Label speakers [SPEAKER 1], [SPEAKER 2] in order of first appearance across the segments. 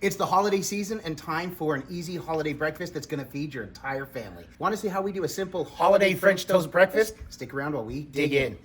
[SPEAKER 1] It's the holiday season and time for an easy holiday breakfast that's going to feed your entire family. Want to see how we do a simple holiday French toast breakfast? Stick around while we dig in.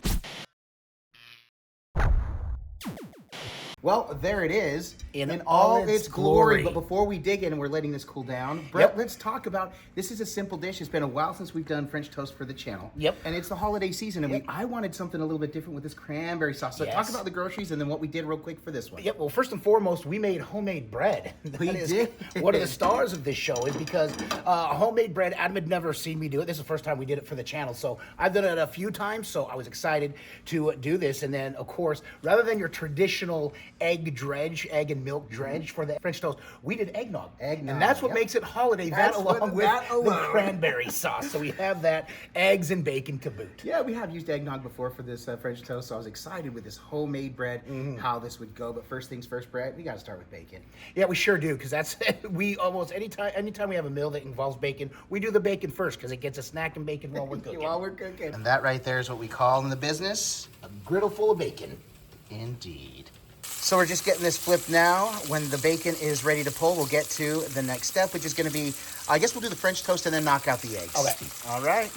[SPEAKER 1] Well, there it is in all its glory. But before we dig in and we're letting this cool down, Brett, let's talk about, this is a simple dish. It's been a while since we've done French toast for the channel.
[SPEAKER 2] Yep.
[SPEAKER 1] And it's the holiday season, and I wanted something a little bit different with this cranberry sauce. So talk about the groceries and then what we did real quick for this one.
[SPEAKER 2] Yep, well, first and foremost, we made homemade bread.
[SPEAKER 1] We did.
[SPEAKER 2] One of the stars of this show is because homemade bread, Adam had never seen me do it. This is the first time we did it for the channel. So I've done it a few times, so I was excited to do this. And then, of course, rather than your traditional egg and milk dredge for the French toast, we did eggnog. And that's what makes it holiday, along with the cranberry sauce. So we have that, eggs and bacon to boot.
[SPEAKER 1] Yeah, we have used eggnog before for this French toast, so I was excited with this homemade bread, how this would go. But first things first, Brett, we got to start with bacon.
[SPEAKER 2] Yeah, we sure do, because that's, we almost, anytime we have a meal that involves bacon, we do the bacon first, because it gets a snack and bacon while we're cooking.
[SPEAKER 1] And that right there is what we call in the business
[SPEAKER 2] a griddle full of bacon.
[SPEAKER 1] Indeed. So we're just getting this flipped now. When the bacon is ready to pull, we'll get to the next step, which is going to be, I guess we'll do the French toast and then knock out the eggs.
[SPEAKER 2] Okay.
[SPEAKER 1] All right.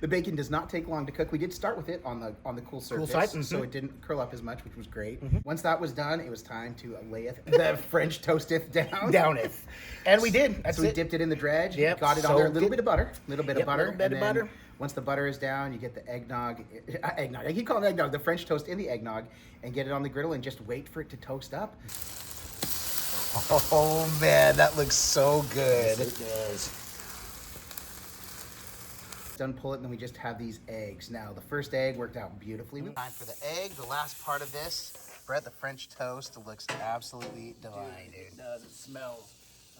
[SPEAKER 1] The bacon does not take long to cook. We did start with it on the cool surface, so it didn't curl up as much, which was great. Once that was done, it was time to layeth the French toasteth down.
[SPEAKER 2] Downeth. And we did.
[SPEAKER 1] So we dipped it in the dredge.
[SPEAKER 2] Yep.
[SPEAKER 1] Got it on there. A little bit of butter.
[SPEAKER 2] Butter.
[SPEAKER 1] Once the butter is down, you get the eggnog. I keep calling it eggnog. The French toast in the eggnog, and get it on the griddle and just wait for it to toast up.
[SPEAKER 2] Oh man, that looks so good.
[SPEAKER 1] Yes, it does. Done, pull it, and then we just have these eggs. Now, the first egg worked out beautifully. Time for the egg, the last part of this. Brett, the French toast looks absolutely divine, dude.
[SPEAKER 2] It does. It smells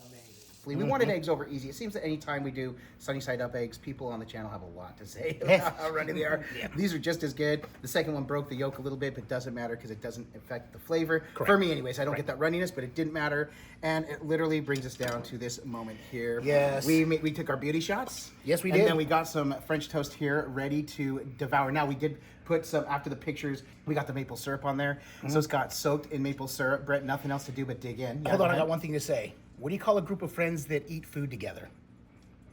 [SPEAKER 2] amazing.
[SPEAKER 1] We wanted eggs over easy. It seems that anytime we do sunny side up eggs, people on the channel have a lot to say about how runny they are. These are just as good. The second one broke the yolk a little bit, but doesn't matter because it doesn't affect the flavor.
[SPEAKER 2] Correct.
[SPEAKER 1] For me anyways, I don't get that runniness, but it didn't matter. And it literally brings us down to this moment here.
[SPEAKER 2] Yes.
[SPEAKER 1] We took our beauty shots.
[SPEAKER 2] Yes, we did.
[SPEAKER 1] And then we got some French toast here ready to devour. Now, we did put some, after the pictures, we got the maple syrup on there. So it's got soaked in maple syrup. Brett, nothing else to do but dig in.
[SPEAKER 2] Hold on, I got one thing to say. What do you call a group of friends that eat food together?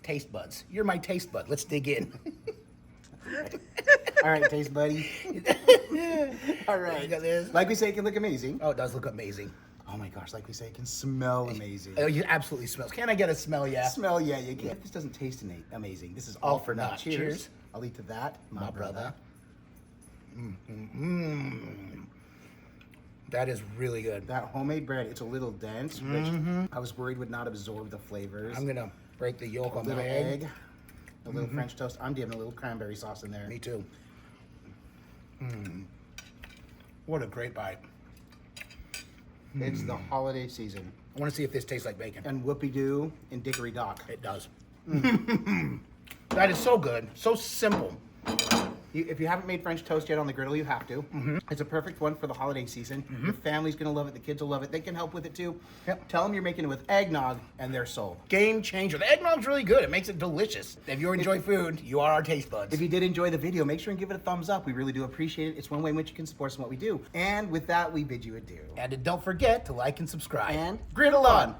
[SPEAKER 2] Taste buds. You're my taste bud. Let's dig in.
[SPEAKER 1] All right, taste buddy. All right.
[SPEAKER 2] You got this?
[SPEAKER 1] Like we say, it can look amazing.
[SPEAKER 2] Oh, it does look amazing.
[SPEAKER 1] Oh my gosh, like we say, it can smell amazing.
[SPEAKER 2] Oh, it absolutely smells. Can I get a smell, yeah?
[SPEAKER 1] Smell, yeah, you can. This doesn't taste amazing. This is all for naught. Cheers. I'll eat to that, my brother.
[SPEAKER 2] That is really good.
[SPEAKER 1] That homemade bread, it's a little dense, which I was worried would not absorb the flavors.
[SPEAKER 2] I'm gonna break the yolk on
[SPEAKER 1] A
[SPEAKER 2] my
[SPEAKER 1] little
[SPEAKER 2] egg.
[SPEAKER 1] A little French toast. I'm giving a little cranberry sauce in there.
[SPEAKER 2] Me too. What a great bite.
[SPEAKER 1] It's the holiday season.
[SPEAKER 2] I want to see if this tastes like bacon.
[SPEAKER 1] And whoopie-doo and dickory dock.
[SPEAKER 2] It does. That is so good. So simple.
[SPEAKER 1] If you haven't made French toast yet on the griddle, you have to. It's a perfect one for the holiday season. Your family's going to love it. The kids will love it. They can help with it too. Tell them you're making it with eggnog and they're sold.
[SPEAKER 2] Game changer. The eggnog's really good. It makes it delicious. If you enjoy food, you are our taste buds.
[SPEAKER 1] If you did enjoy the video, make sure and give it a thumbs up. We really do appreciate it. It's one way in which you can support us in what we do. And with that, we bid you adieu.
[SPEAKER 2] And don't forget to like and subscribe.
[SPEAKER 1] And griddle on!